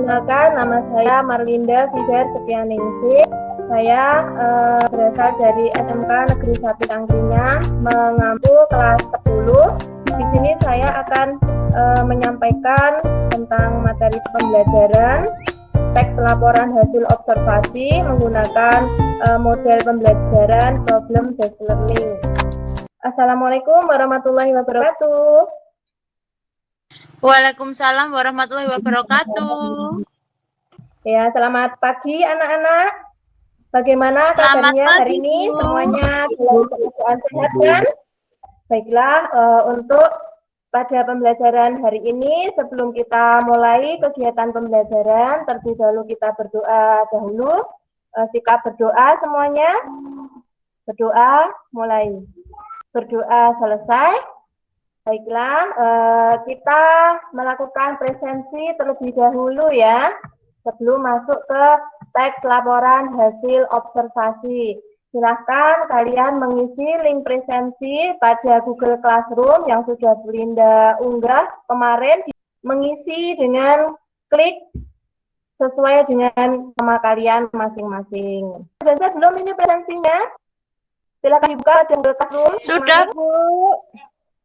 Perkenalkan, nama saya Marlinda Fijar Setianingsih. Saya berasal dari SMK Negeri 1 Angkringan, mengampu kelas 10. Di sini saya akan menyampaikan tentang materi pembelajaran teks laporan hasil observasi menggunakan model pembelajaran problem based learning. Assalamualaikum warahmatullahi wabarakatuh. Waalaikumsalam warahmatullahi wabarakatuh. Ya, selamat pagi anak-anak. Bagaimana kabarnya hari ini? Semuanya dalam keadaan sehat kan? Baiklah, untuk pada pembelajaran hari ini, sebelum kita mulai kegiatan pembelajaran, terlebih dahulu kita berdoa dahulu. Sikap berdoa semuanya. Berdoa mulai. Berdoa selesai. Baiklah, kita melakukan presensi terlebih dahulu ya, sebelum masuk ke teks laporan hasil observasi. Silahkan kalian mengisi link presensi pada Google Classroom yang sudah Belinda unggah kemarin, mengisi dengan klik sesuai dengan nama kalian masing-masing. Sudah belum ini presensinya? Silahkan dibuka di Google Classroom. Sudah, Bu.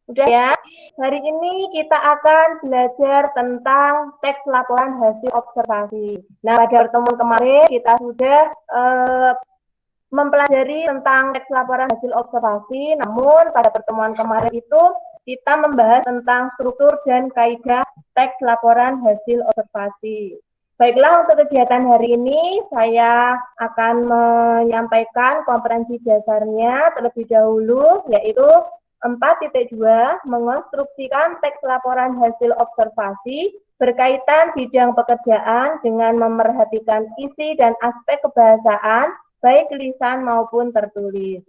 Udah ya, hari ini kita akan belajar tentang teks laporan hasil observasi. Nah, pada pertemuan kemarin kita sudah mempelajari tentang teks laporan hasil observasi, namun pada pertemuan kemarin itu kita membahas tentang struktur dan kaidah teks laporan hasil observasi. Baiklah, untuk kegiatan hari ini saya akan menyampaikan komprehensi dasarnya terlebih dahulu, yaitu 4.2 mengonstruksikan teks laporan hasil observasi berkaitan bidang pekerjaan dengan memerhatikan isi dan aspek kebahasaan baik lisan maupun tertulis.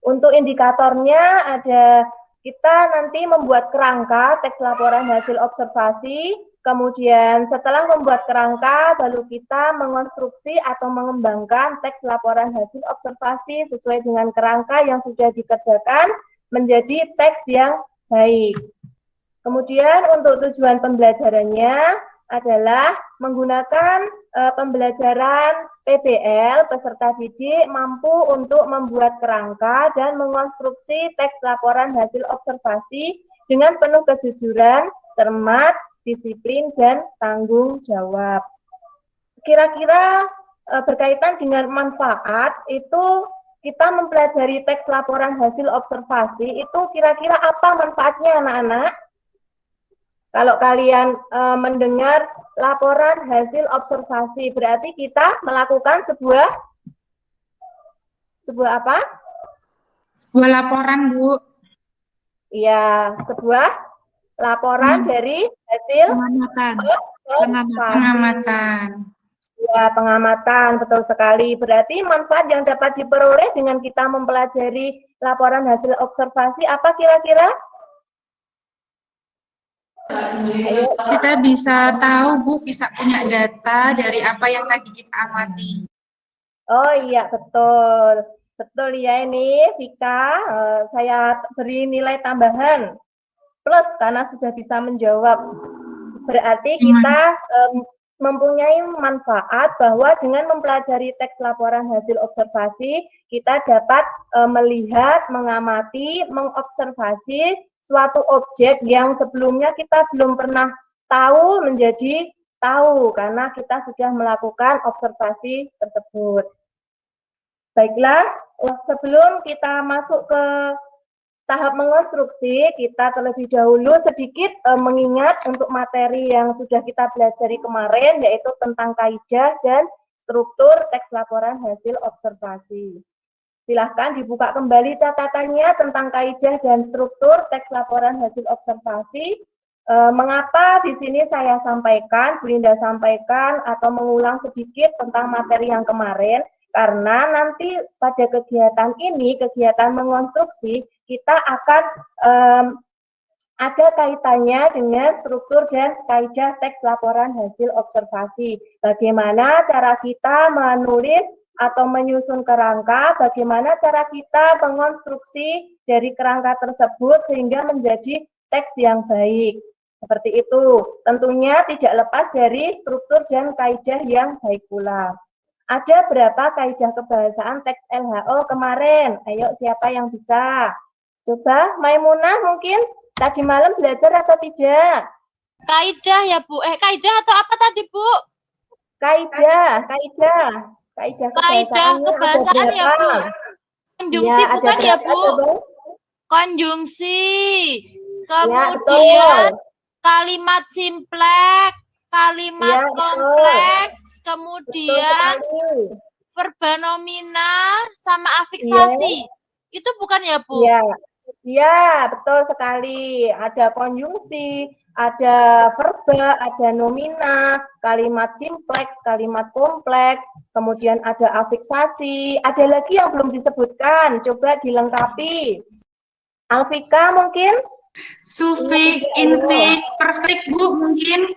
Untuk indikatornya ada kita nanti membuat kerangka teks laporan hasil observasi, kemudian setelah membuat kerangka baru kita mengonstruksi atau mengembangkan teks laporan hasil observasi sesuai dengan kerangka yang sudah dikerjakan menjadi teks yang baik. Kemudian untuk tujuan pembelajarannya adalah menggunakan pembelajaran PBL peserta didik mampu untuk membuat kerangka dan mengonstruksi teks laporan hasil observasi dengan penuh kejujuran, cermat, disiplin, dan tanggung jawab. Kira-kira berkaitan dengan manfaat itu kita mempelajari teks laporan hasil observasi itu kira-kira apa manfaatnya anak-anak? Kalau kalian mendengar laporan hasil observasi berarti kita melakukan sebuah apa? Sebuah laporan, Bu. Iya, sebuah laporan dari hasil pengamatan. Ya, pengamatan, betul sekali. Berarti manfaat yang dapat diperoleh dengan kita mempelajari laporan hasil observasi apa kira-kira? Kita bisa tahu, Bu, bisa punya data dari apa yang tadi kita amati. Oh iya, betul. Betul ya ini, Vika. Saya beri nilai tambahan plus karena sudah bisa menjawab. Berarti kita mempunyai manfaat bahwa dengan mempelajari teks laporan hasil observasi, kita dapat melihat, mengamati, mengobservasi suatu objek yang sebelumnya kita belum pernah tahu menjadi tahu karena kita sudah melakukan observasi tersebut. Baiklah, sebelum kita masuk ke tahap mengonstruksi, kita terlebih dahulu sedikit mengingat untuk materi yang sudah kita pelajari kemarin, yaitu tentang kaidah dan struktur teks laporan hasil observasi. Silahkan dibuka kembali catatannya tentang kaidah dan struktur teks laporan hasil observasi. Mengapa di sini saya sampaikan, Belinda sampaikan atau mengulang sedikit tentang materi yang kemarin? Karena nanti pada kegiatan ini, kegiatan mengonstruksi, kita akan ada kaitannya dengan struktur dan kaidah teks laporan hasil observasi. Bagaimana cara kita menulis atau menyusun kerangka, bagaimana cara kita mengonstruksi dari kerangka tersebut sehingga menjadi teks yang baik. Seperti itu. Tentunya tidak lepas dari struktur dan kaidah yang baik pula. Ada berapa kaidah kebahasaan teks LHO kemarin? Ayo, siapa yang bisa? Coba, Maimunah mungkin tadi malam belajar atau tidak? Kaidah ya, Bu. Kaidah atau apa tadi, Bu? Kaidah Kaidah kebahasaannya ada kebahasaan ya, berapa? Bu. Konjungsi Ya, ada bukan ya, berapa Bu? coba? Konjungsi. Ya, Kemudian betul. kalimat simpleks, kalimat Ya, betul. kompleks, Betul kemudian sekali. verba nomina sama afiksasi. Itu bukan ya, Bu? Iya. Iya, betul sekali. Ada konjungsi, ada verba, ada nomina, kalimat simpleks, kalimat kompleks, kemudian ada afiksasi. Ada lagi yang belum disebutkan, coba dilengkapi. Alfika mungkin? Sufik, infik, perfect Bu mungkin.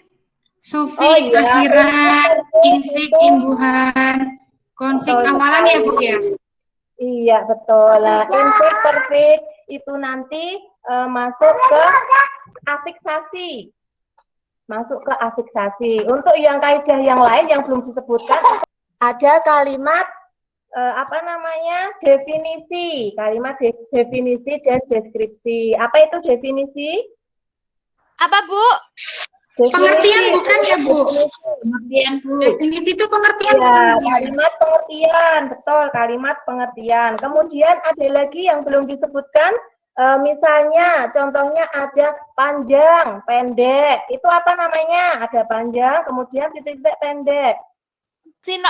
Sufik, Oh iya, akhiran, infik, itu imbuhan, konflik betul awalan ya Bu sekali. ya. Iya, betul. Nah, infik, perfik itu nanti masuk ke afiksasi. Masuk ke afiksasi. Untuk yang kaidah yang lain yang belum disebutkan, ada kalimat definisi, kalimat definisi dan deskripsi. Apa itu definisi? Apa, Bu? Pengertian bukan ya Bu? Pengertian Bu. Definisi itu pengertian Ya, bukan ya? kalimat pengertian, betul, kalimat pengertian. Kemudian ada lagi yang belum disebutkan, misalnya, contohnya ada panjang, pendek. Itu apa namanya? Ada panjang, kemudian titik-titik pendek.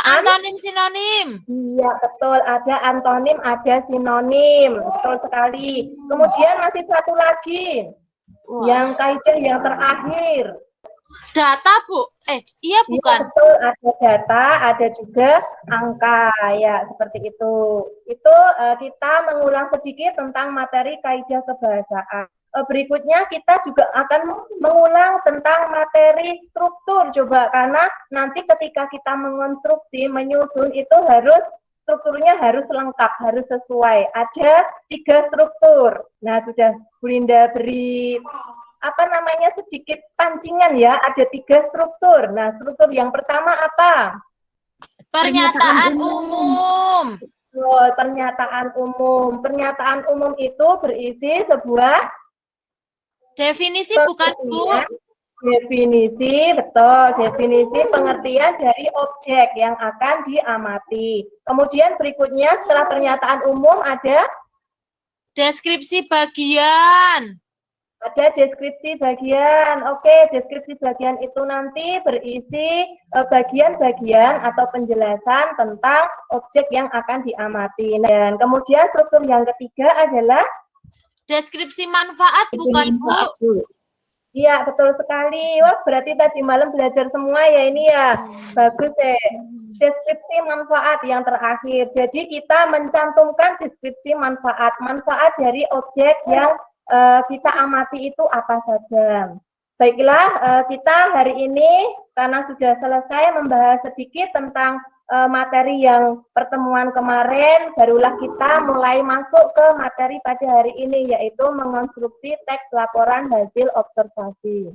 Antonim, sinonim. Iya, betul. Ada antonim, ada sinonim. Betul sekali. Kemudian masih satu lagi. Yang kaidah yang terakhir. Data, Bu. Iya bukan? Iya, betul. Ada data, ada juga angka. Ya, seperti itu. Itu kita mengulang sedikit tentang materi kaidah kebahasaan. Berikutnya kita juga akan mengulang tentang materi struktur. Coba, karena nanti ketika kita mengonstruksi, menyusun itu strukturnya harus lengkap, harus sesuai. Ada 3 struktur. Nah, sudah Bu Linda beri sedikit pancingan ya, ada 3 struktur. Nah, struktur yang pertama apa? Pernyataan umum. Pernyataan umum. Pernyataan umum itu berisi sebuah definisi bukan, Bu? Definisi, betul. Definisi pengertian dari objek yang akan diamati. Kemudian berikutnya setelah pernyataan umum ada deskripsi bagian. Ada deskripsi bagian. Oke, deskripsi bagian itu nanti berisi bagian-bagian atau penjelasan tentang objek yang akan diamati. Dan kemudian struktur yang ketiga adalah deskripsi manfaat, bukan, Bu? Iya, betul sekali. Wah, berarti tadi malam belajar semua ya ini ya. Bagus ya. Deskripsi manfaat yang terakhir. Jadi kita mencantumkan deskripsi manfaat. Manfaat dari objek yang kita amati itu apa saja. Baiklah, kita hari ini karena sudah selesai membahas sedikit tentang materi yang pertemuan kemarin, barulah kita mulai masuk ke materi pada hari ini, yaitu mengonstruksi teks laporan hasil observasi.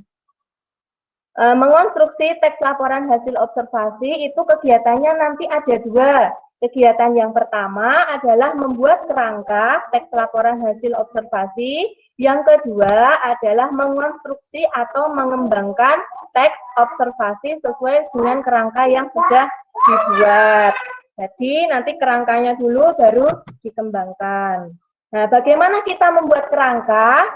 Mengonstruksi teks laporan hasil observasi itu kegiatannya nanti ada 2. Kegiatan yang pertama adalah membuat kerangka teks laporan hasil observasi. Yang kedua adalah mengonstruksi atau mengembangkan teks observasi sesuai dengan kerangka yang sudah dibuat. Jadi nanti kerangkanya dulu baru dikembangkan. Nah, bagaimana kita membuat kerangka?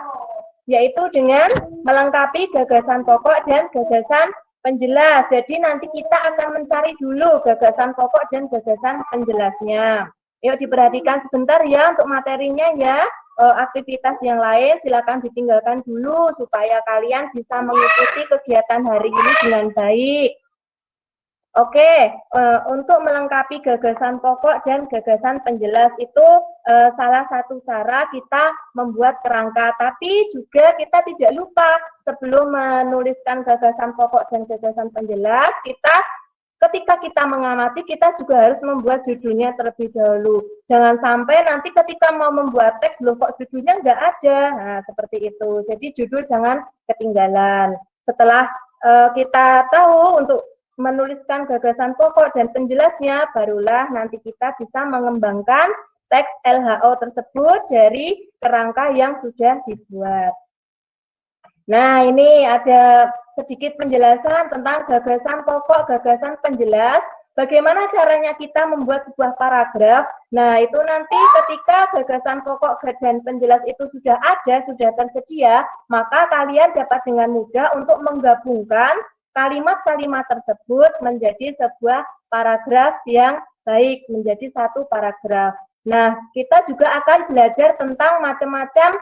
Yaitu dengan melengkapi gagasan pokok dan gagasan penjelas. Jadi nanti kita akan mencari dulu gagasan pokok dan gagasan penjelasnya. Yuk diperhatikan sebentar ya untuk materinya ya. Aktivitas yang lain silakan ditinggalkan dulu supaya kalian bisa mengikuti kegiatan hari ini dengan baik. Oke, untuk melengkapi gagasan pokok dan gagasan penjelas itu salah satu cara kita membuat kerangka. Tapi juga kita tidak lupa sebelum menuliskan gagasan pokok dan gagasan penjelas, kita ketika kita mengamati, kita juga harus membuat judulnya terlebih dahulu. Jangan sampai nanti ketika mau membuat teks, loh kok judulnya nggak ada. Nah, seperti itu. Jadi judul jangan ketinggalan. Setelah kita tahu untuk menuliskan gagasan pokok dan penjelasnya, barulah nanti kita bisa mengembangkan teks LHO tersebut dari kerangka yang sudah dibuat. Nah, ini ada sedikit penjelasan tentang gagasan pokok, gagasan penjelas. Bagaimana caranya kita membuat sebuah paragraf? Nah, itu nanti ketika gagasan pokok dan penjelas itu sudah ada, sudah tersedia, maka kalian dapat dengan mudah untuk menggabungkan kalimat-kalimat tersebut menjadi sebuah paragraf yang baik, menjadi satu paragraf. Nah, kita juga akan belajar tentang macam-macam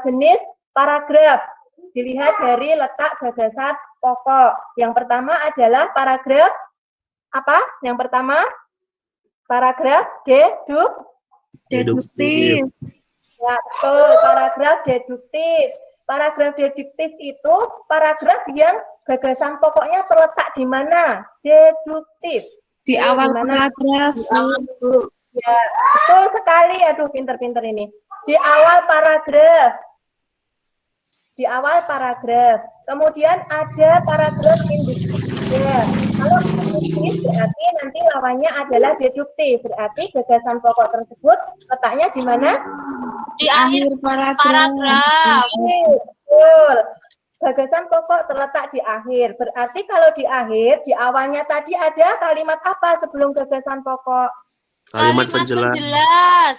jenis paragraf. Dilihat dari letak gagasan pokok. Yang pertama adalah paragraf apa? Yang pertama, paragraf deduktif. Ya, betul, paragraf deduktif. Paragraf deduktif itu paragraf yang gagasan pokoknya terletak di mana? Deduktif. Di awal paragraf. Di awal dulu. Ya, betul sekali. Aduh, pinter-pinter ini. Di awal paragraf. Di awal paragraf. Kemudian ada paragraf induktif. Ya. Kalau induktif berarti nanti lawannya adalah deduktif. Berarti gagasan pokok tersebut letaknya di mana? Di akhir paragraf. Betul. Gagasan pokok terletak di akhir. Berarti kalau di akhir, di awalnya tadi ada kalimat apa sebelum gagasan pokok? Kalimat penjelas.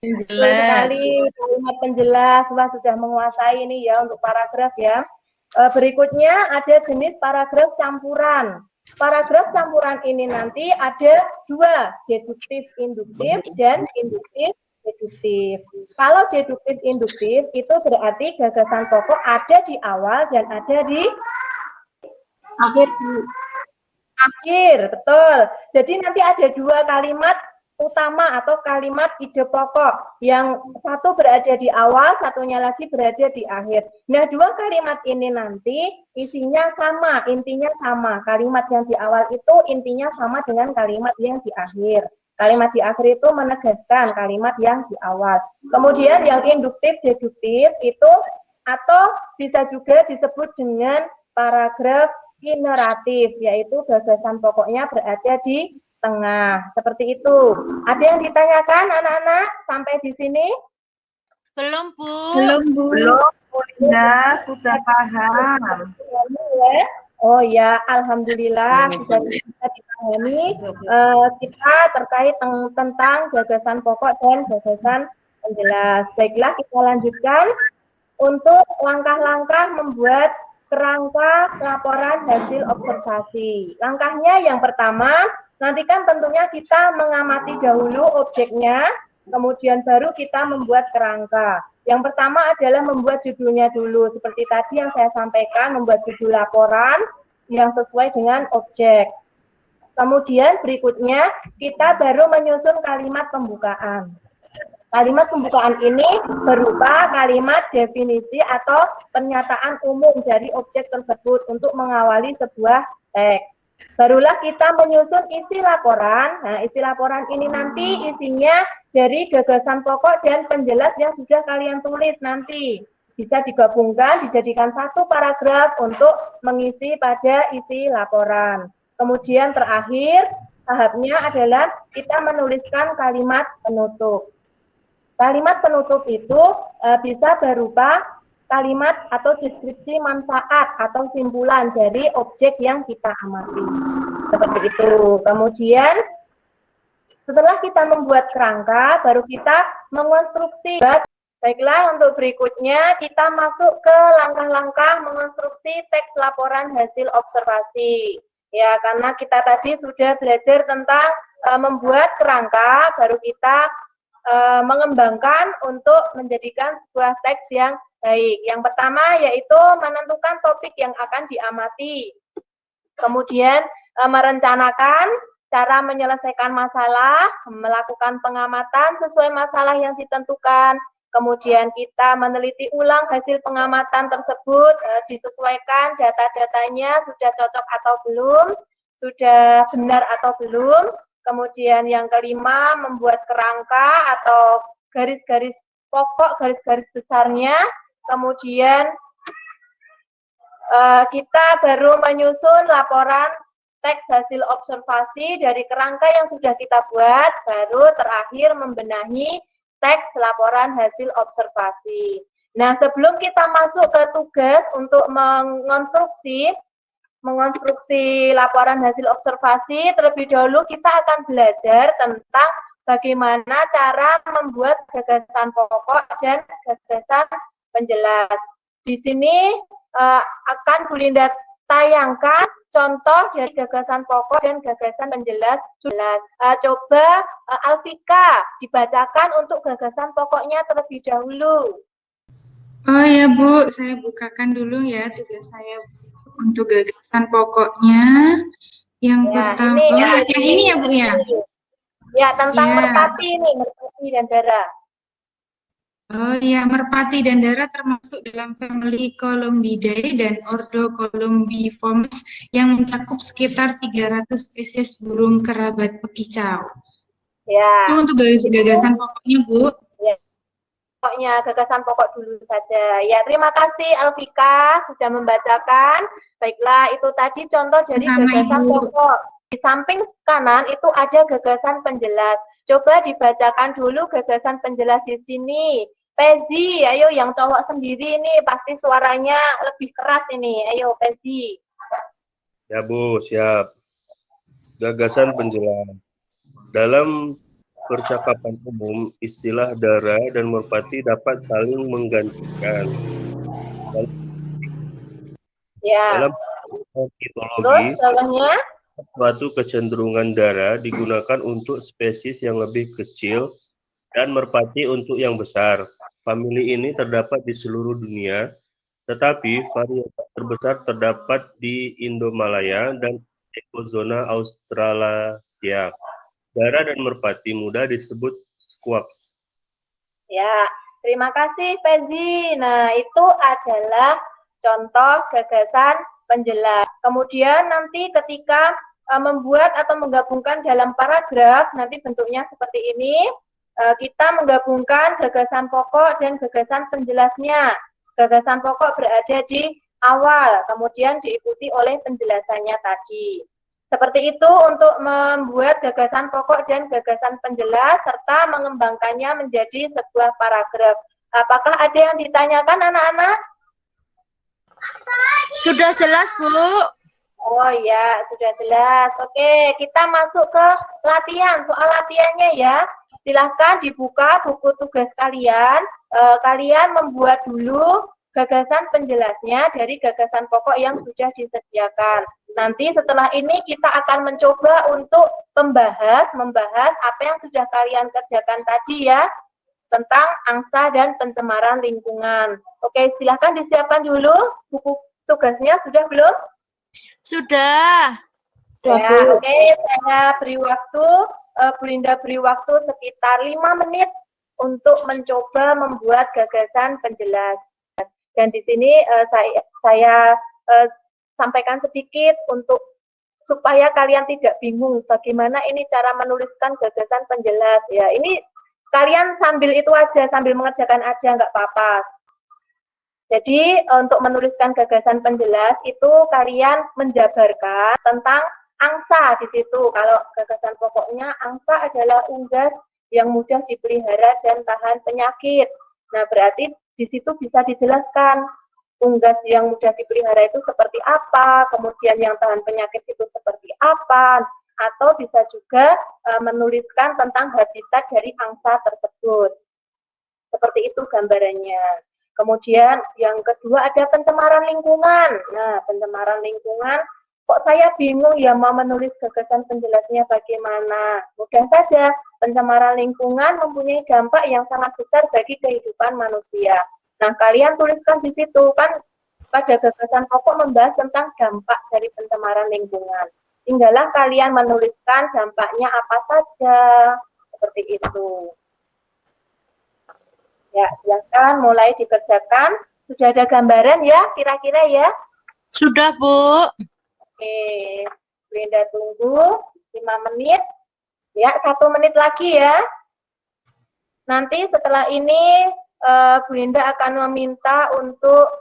Betul sekali, kalimat penjelas. Wah, sudah menguasai ini ya untuk paragraf ya. Berikutnya ada jenis paragraf campuran. Paragraf campuran ini nanti ada dua, deduktif induktif dan induktif deduktif. Kalau deduktif induktif itu berarti gagasan pokok ada di awal dan ada di akhir, betul. Jadi nanti ada dua kalimat utama atau kalimat ide pokok. Yang satu berada di awal, satunya lagi berada di akhir. Nah, dua kalimat ini nanti isinya sama, intinya sama. Kalimat yang di awal itu intinya sama dengan kalimat yang di akhir. Kalimat di akhir itu menegaskan kalimat yang di awal. Kemudian yang induktif, deduktif itu atau bisa juga disebut dengan paragraf generatif, yaitu gagasan pokoknya berada di tengah. Seperti itu. Ada yang ditanyakan anak-anak sampai di sini? Belum, Bu. Belum, Bu. Belum, Bu Linda, sudah paham. Oh ya, alhamdulillah sudah bisa dipahami kita terkait tentang gagasan pokok dan gagasan penjelas. Baiklah, kita lanjutkan untuk langkah-langkah membuat kerangka laporan hasil observasi. Langkahnya yang pertama, nanti kan tentunya kita mengamati dahulu objeknya, kemudian baru kita membuat kerangka. Yang pertama adalah membuat judulnya dulu. Seperti tadi yang saya sampaikan, membuat judul laporan yang sesuai dengan objek. Kemudian berikutnya, kita baru menyusun kalimat pembukaan. Kalimat pembukaan ini berupa kalimat definisi atau pernyataan umum dari objek tersebut untuk mengawali sebuah teks. Barulah kita menyusun isi laporan. Nah, isi laporan ini nanti isinya dari gagasan pokok dan penjelas yang sudah kalian tulis nanti. Bisa digabungkan, dijadikan satu paragraf untuk mengisi pada isi laporan. Kemudian terakhir, tahapnya adalah kita menuliskan kalimat penutup. Kalimat penutup itu bisa berupa kalimat atau deskripsi manfaat atau simpulan dari objek yang kita amati. Seperti itu. Kemudian setelah kita membuat kerangka, baru kita mengonstruksi. Baiklah, untuk berikutnya kita masuk ke langkah-langkah mengonstruksi teks laporan hasil observasi. Ya, karena kita tadi sudah belajar tentang membuat kerangka, baru kita mengembangkan untuk menjadikan sebuah teks yang baik. Yang pertama yaitu menentukan topik yang akan diamati. Kemudian merencanakan cara menyelesaikan masalah, melakukan pengamatan sesuai masalah yang ditentukan. Kemudian kita meneliti ulang hasil pengamatan tersebut, disesuaikan data-datanya sudah cocok atau belum. sudah benar atau belum. Kemudian yang kelima, membuat kerangka atau garis-garis pokok, garis-garis besarnya. Kemudian kita baru menyusun laporan teks hasil observasi dari kerangka yang sudah kita buat, baru terakhir membenahi teks laporan hasil observasi. Nah, sebelum kita masuk ke tugas untuk mengonstruksi laporan hasil observasi, terlebih dahulu kita akan belajar tentang bagaimana cara membuat gagasan pokok dan gagasan penjelas. Di sini akan Bu Linda tayangkan contoh dari gagasan pokok dan gagasan penjelas. Coba Alfika dibacakan untuk gagasan pokoknya terlebih dahulu. Oh ya Bu, saya bukakan dulu ya tugas saya untuk gagasan pokoknya. Yang pertama, yang ini ya Bu ya? Ya, tentang merpati ini, merpati dan dara. Oh ya, merpati dan dara termasuk dalam famili Columbidae dan ordo Columbiformes yang mencakup sekitar 300 spesies burung kerabat bekicau. Ya. Itu untuk gagasan pokoknya, Bu. Ya. Pokoknya gagasan pokok dulu saja. Ya, terima kasih Alfika sudah membacakan. Baiklah, itu tadi contoh dari gagasan pokok. Di samping kanan itu ada gagasan penjelas. Coba dibacakan dulu gagasan penjelas di sini. Pezi, ayo yang cowok sendiri ini pasti suaranya lebih keras ini. Ayo Pezi. Ya Bu, siap. Gagasan penjelas. Dalam percakapan umum, istilah dara dan merpati dapat saling menggantikan. Ya. Dalam ornitologi, terus, suatu kecenderungan dara digunakan untuk spesies yang lebih kecil dan merpati untuk yang besar. Famili ini terdapat di seluruh dunia, tetapi varietas terbesar terdapat di Indomalaya dan ekozona Australasia. Dara dan merpati muda disebut squabs. Ya, terima kasih Pezi. Nah, itu adalah contoh gagasan penjelas. Kemudian nanti ketika membuat atau menggabungkan dalam paragraf, nanti bentuknya seperti ini, kita menggabungkan gagasan pokok dan gagasan penjelasnya. Gagasan pokok berada di awal, kemudian diikuti oleh penjelasannya tadi. Seperti itu untuk membuat gagasan pokok dan gagasan penjelas serta mengembangkannya menjadi sebuah paragraf. Apakah ada yang ditanyakan anak-anak? Sudah jelas, Bu. Oh ya, sudah jelas. Oke, kita masuk ke latihan. Soal latihannya ya. Silahkan dibuka buku tugas kalian. Kalian membuat dulu gagasan penjelasnya dari gagasan pokok yang sudah disediakan. Nanti setelah ini kita akan mencoba untuk membahas apa yang sudah kalian kerjakan tadi ya, tentang angsa dan pencemaran lingkungan. Oke, silahkan disiapkan dulu buku tugasnya. Sudah belum? Sudah. Ya, oke, saya beri waktu, Bu Linda beri waktu sekitar 5 menit untuk mencoba membuat gagasan penjelas. Dan di sini saya sampaikan sedikit untuk supaya kalian tidak bingung bagaimana ini cara menuliskan gagasan penjelas. Ya, ini kalian sambil itu aja, sambil mengerjakan aja, nggak apa-apa. Jadi untuk menuliskan gagasan penjelas itu kalian menjabarkan tentang angsa di situ. Kalau gagasan pokoknya angsa adalah unggas yang mudah dipelihara dan tahan penyakit. Nah, berarti di situ bisa dijelaskan unggas yang mudah dipelihara itu seperti apa, kemudian yang tahan penyakit itu seperti apa, atau bisa juga menuliskan tentang habitat dari angsa tersebut. Seperti itu gambarannya. Kemudian yang kedua ada pencemaran lingkungan. Nah, pencemaran lingkungan, kok saya bingung ya mau menulis gagasan penjelasnya bagaimana. Mudah saja, pencemaran lingkungan mempunyai dampak yang sangat besar bagi kehidupan manusia. Nah, kalian tuliskan di situ, kan pada gagasan pokok membahas tentang dampak dari pencemaran lingkungan. Tinggallah kalian menuliskan dampaknya apa saja, seperti itu. Ya, silakan mulai dikerjakan. Sudah ada gambaran ya, kira-kira ya? Sudah, Bu. Oke. Bu Linda tunggu 5 menit. Ya, 1 menit lagi ya. Nanti setelah ini Bu Linda akan meminta untuk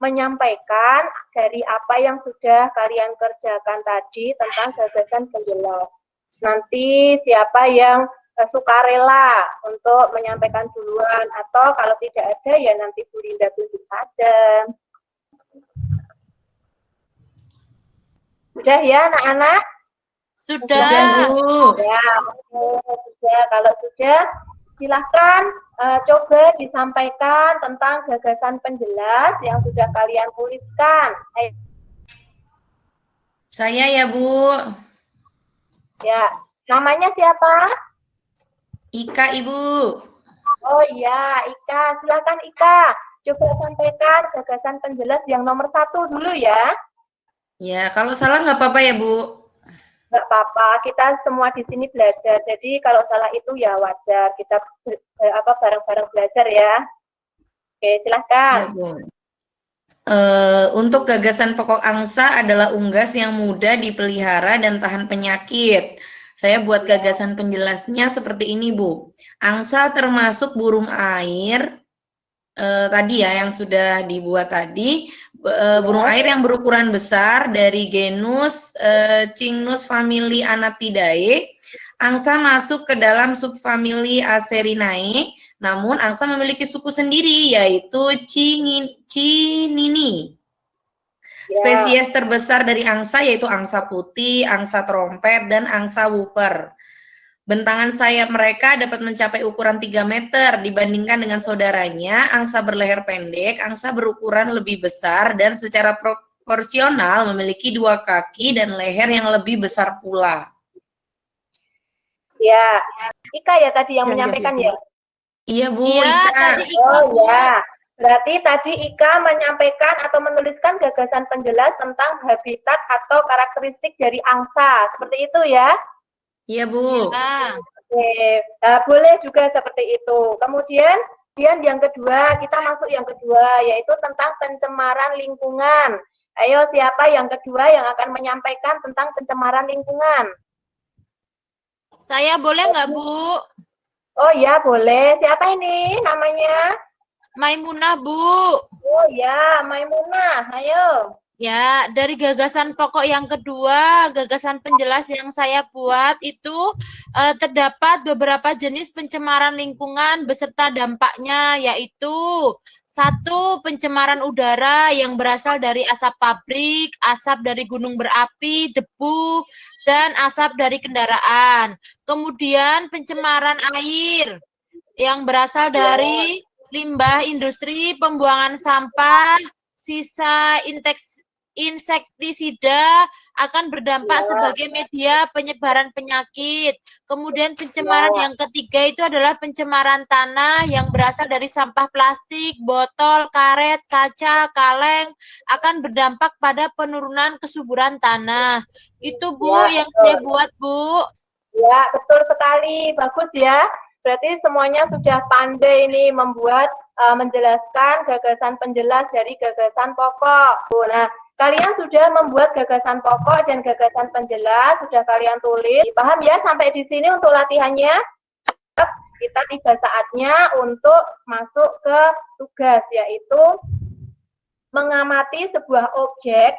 menyampaikan dari apa yang sudah kalian kerjakan tadi tentang gagasan penjelas. Nanti siapa yang sukarela untuk menyampaikan duluan, atau kalau tidak ada ya nanti Bu Linda tunjuk saja. Sudah ya anak-anak? Sudah. Bu. Ya, sudah. Kalau sudah, silahkan coba disampaikan tentang gagasan penjelas yang sudah kalian tuliskan. Saya ya, Bu. Ya, namanya siapa? Ika, Ibu. Oh iya, Ika. Silahkan Ika. Coba sampaikan gagasan penjelas yang nomor 1 dulu ya. Ya, kalau salah nggak apa-apa ya, Bu. Nggak apa-apa, kita semua di sini belajar. Jadi kalau salah itu ya wajar. Kita bareng-bareng belajar ya. Oke, silahkan. Ya, Bu. Untuk gagasan pokok angsa adalah unggas yang mudah dipelihara dan tahan penyakit. Saya buat gagasan penjelasnya seperti ini, Bu. Angsa termasuk burung air, tadi ya yang sudah dibuat tadi, burung air yang berukuran besar dari genus Cygnus famili Anatidae. Angsa masuk ke dalam subfamili Acerinae, namun angsa memiliki suku sendiri yaitu Cynini. Spesies terbesar dari angsa yaitu angsa putih, angsa trompet, dan angsa whooper. Bentangan sayap mereka dapat mencapai ukuran 3 meter dibandingkan dengan saudaranya, angsa berleher pendek, angsa berukuran lebih besar dan secara proporsional memiliki 2 kaki dan leher yang lebih besar pula. Ya, Ika ya tadi yang menyampaikan ya? Iya, Bu. Iya, Ika. tadi Ika, Oh Bu. ya, berarti tadi Ika menyampaikan atau menuliskan gagasan penjelas tentang habitat atau karakteristik dari angsa, seperti itu ya? Iya, Bu. Ya. Oke, boleh juga seperti itu. Kemudian yang kedua, kita masuk yang kedua, yaitu tentang pencemaran lingkungan. Ayo, siapa yang kedua yang akan menyampaikan tentang pencemaran lingkungan? Saya boleh nggak, Bu? Oh ya, boleh. Siapa ini namanya? Maimunah, Bu. Oh ya, Maimunah. Ayo. Ya, dari gagasan pokok yang kedua, gagasan penjelas yang saya buat itu terdapat beberapa jenis pencemaran lingkungan beserta dampaknya, yaitu 1. Pencemaran udara yang berasal dari asap pabrik, asap dari gunung berapi, debu, dan asap dari kendaraan. Kemudian pencemaran air yang berasal dari limbah industri, pembuangan sampah, sisa insektisida akan berdampak sebagai media penyebaran penyakit. Kemudian pencemaran yang ketiga itu adalah pencemaran tanah yang berasal dari sampah plastik, botol, karet, kaca, kaleng akan berdampak pada penurunan kesuburan tanah. Itu, Bu, yang saya buat, Bu. Ya, betul sekali. Bagus ya. Berarti semuanya sudah pandai ini membuat, menjelaskan gagasan penjelas dari gagasan pokok. Nah, kalian sudah membuat gagasan pokok dan gagasan penjelas, sudah kalian tulis. Paham ya sampai di sini untuk latihannya? Kita tiba saatnya untuk masuk ke tugas, yaitu mengamati sebuah objek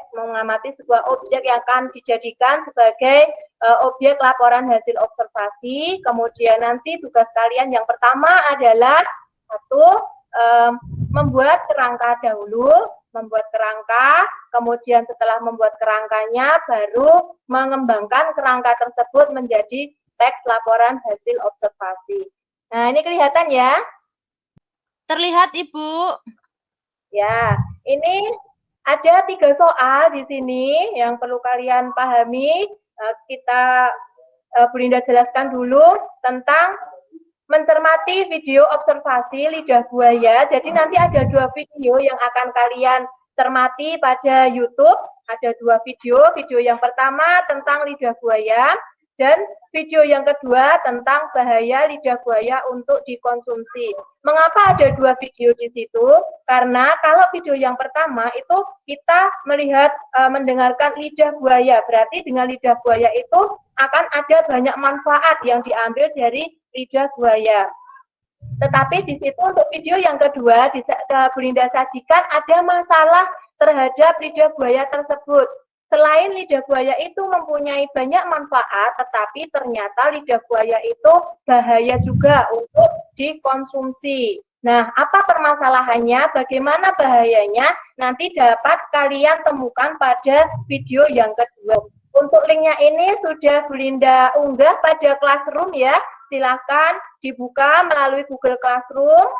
yang akan dijadikan sebagai objek laporan hasil observasi. Kemudian nanti tugas kalian yang pertama adalah 1, membuat kerangka dahulu, kemudian setelah membuat kerangkanya baru mengembangkan kerangka tersebut menjadi teks laporan hasil observasi. Nah, ini kelihatan ya? Terlihat, Ibu. Ya, ini ada 3 soal di sini yang perlu kalian pahami. Bu Linda jelaskan dulu tentang mencermati video observasi lidah buaya. Jadi nanti ada 2 video yang akan kalian cermati pada YouTube. Ada 2 video. Video yang pertama tentang lidah buaya. Dan video yang kedua tentang bahaya lidah buaya untuk dikonsumsi. Mengapa ada dua video di situ? Karena kalau video yang pertama itu kita melihat, mendengarkan lidah buaya. Berarti dengan lidah buaya itu akan ada banyak manfaat yang diambil dari lidah buaya. Tetapi di situ untuk video yang kedua, Bu Linda sajikan ada masalah terhadap lidah buaya tersebut. Selain lidah buaya itu mempunyai banyak manfaat, tetapi ternyata lidah buaya itu bahaya juga untuk dikonsumsi. Nah, apa permasalahannya, bagaimana bahayanya, nanti dapat kalian temukan pada video yang kedua. Untuk linknya ini sudah Bu Linda unggah pada Classroom ya, silakan dibuka melalui Google Classroom.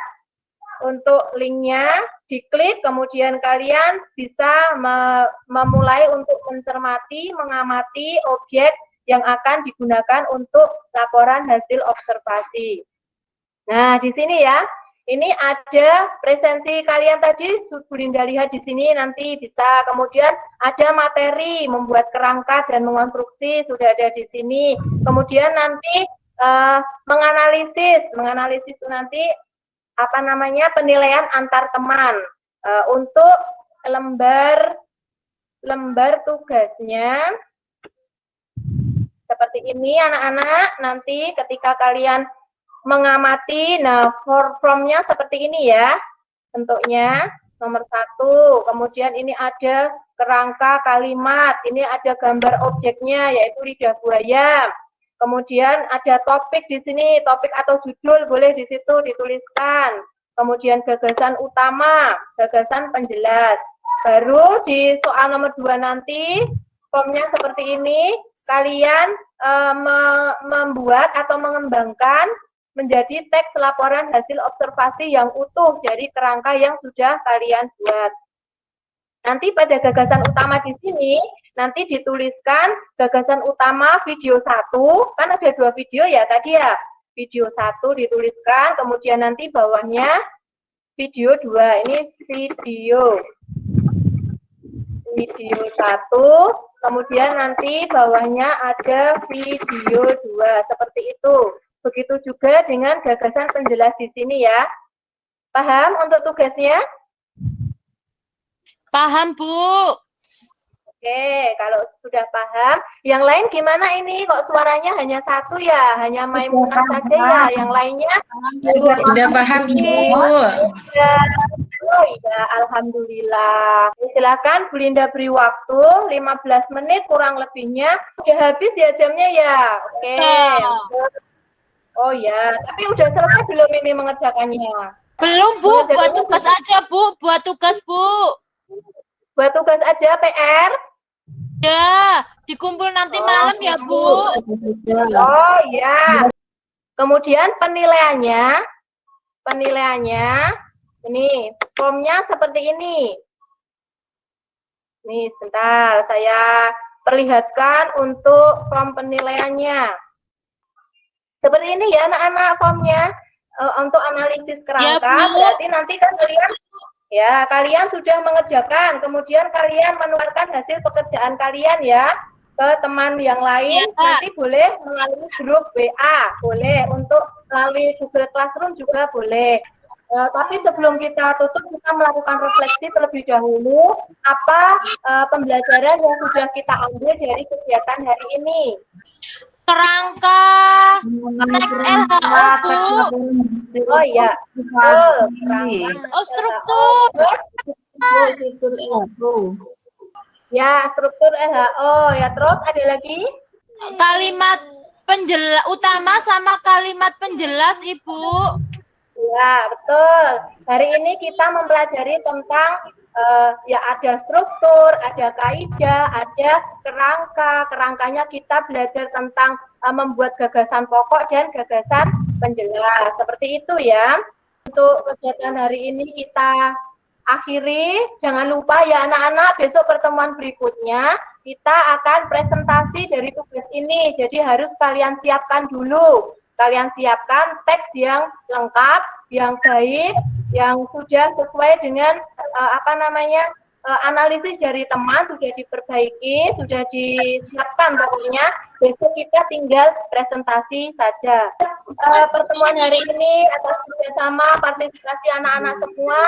Untuk linknya diklik, kemudian kalian bisa memulai untuk mencermati, mengamati objek yang akan digunakan untuk laporan hasil observasi. Nah, di sini ya, ini ada presensi kalian tadi, Bu Linda lihat di sini nanti bisa. Kemudian ada materi membuat kerangka dan mengonstruksi, sudah ada di sini. Kemudian nanti menganalisis nanti apa namanya penilaian antar teman. Untuk lembar tugasnya seperti ini anak-anak. Nanti ketika kalian mengamati, nah formnya seperti ini ya bentuknya, nomor 1. Kemudian ini ada kerangka kalimat, ini ada gambar objeknya yaitu lidah buaya. Kemudian ada topik di sini, topik atau judul boleh di situ dituliskan. Kemudian gagasan utama, gagasan penjelas. Baru di soal nomor 2 nanti, formnya seperti ini, kalian membuat atau mengembangkan menjadi teks laporan hasil observasi yang utuh dari kerangka yang sudah kalian buat. Nanti pada gagasan utama di sini, nanti dituliskan gagasan utama video 1, kan ada 2 video ya tadi ya. Video 1 dituliskan, kemudian nanti bawahnya video 2, ini video 1, kemudian nanti bawahnya ada video 2, seperti itu. Begitu juga dengan gagasan penjelas di sini ya. Paham untuk tugasnya? Paham, Bu. Oke, kalau sudah paham, yang lain gimana ini? Kok suaranya hanya satu ya? Hanya Maimunah saja ya? Yang lainnya? Sudah paham, Ibu. Oh iya, alhamdulillah. Silakan Bu Linda beri waktu 15 menit kurang lebihnya. Udah habis ya jamnya ya? Oke. Oh ya, tapi udah selesai belum ini mengerjakannya? Belum, Bu. Buat tugas aja, Bu. Buat tugas, Bu. Buat tugas aja PR? Ya, dikumpul nanti malam ya, Bu. Oh ya. Kemudian penilaiannya, ini formnya seperti ini. Nih, sebentar, saya perlihatkan untuk form penilaiannya. Seperti ini ya anak-anak formnya. Untuk analisis kerangka, ya, berarti nanti kan kalian sudah mengerjakan, kemudian kalian menularkan hasil pekerjaan kalian ya ke teman yang lain, nanti boleh melalui grup WA, boleh untuk melalui Google Classroom juga boleh. Tapi sebelum kita tutup, kita melakukan refleksi terlebih dahulu apa pembelajaran yang sudah kita ambil dari kegiatan hari ini. Kerangka teks LHO, Bu. Oh iya, Oh, struktur. Ya, struktur LHO. Ya, terus ada lagi? Kalimat penjelas utama sama kalimat penjelas, Ibu. Ya, betul. Hari ini kita mempelajari tentang ya ada struktur, ada kaidah, ada kerangka. Kerangkanya kita belajar tentang membuat gagasan pokok dan gagasan penjelas. Seperti itu ya. Untuk kegiatan hari ini kita akhiri. Jangan lupa ya anak-anak, besok pertemuan berikutnya kita akan presentasi dari tugas ini. Jadi harus kalian siapkan dulu. Kalian siapkan teks yang lengkap, yang baik, yang sudah sesuai dengan analisis dari teman sudah diperbaiki, sudah disiapkan pokoknya. Besok kita tinggal presentasi saja. Pertemuan hari ini atas kerjasama partisipasi anak-anak semua,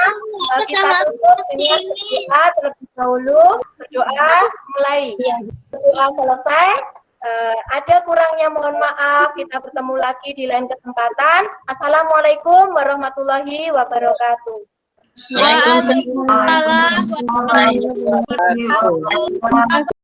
kita tutup dengan berdoa terlebih dahulu. Berdoa mulai. Berdoa selesai. Ada kurangnya mohon maaf, kita bertemu lagi di lain kesempatan. Assalamualaikum warahmatullahi wabarakatuh. Waalaikumsalam warahmatullahi wabarakatuh.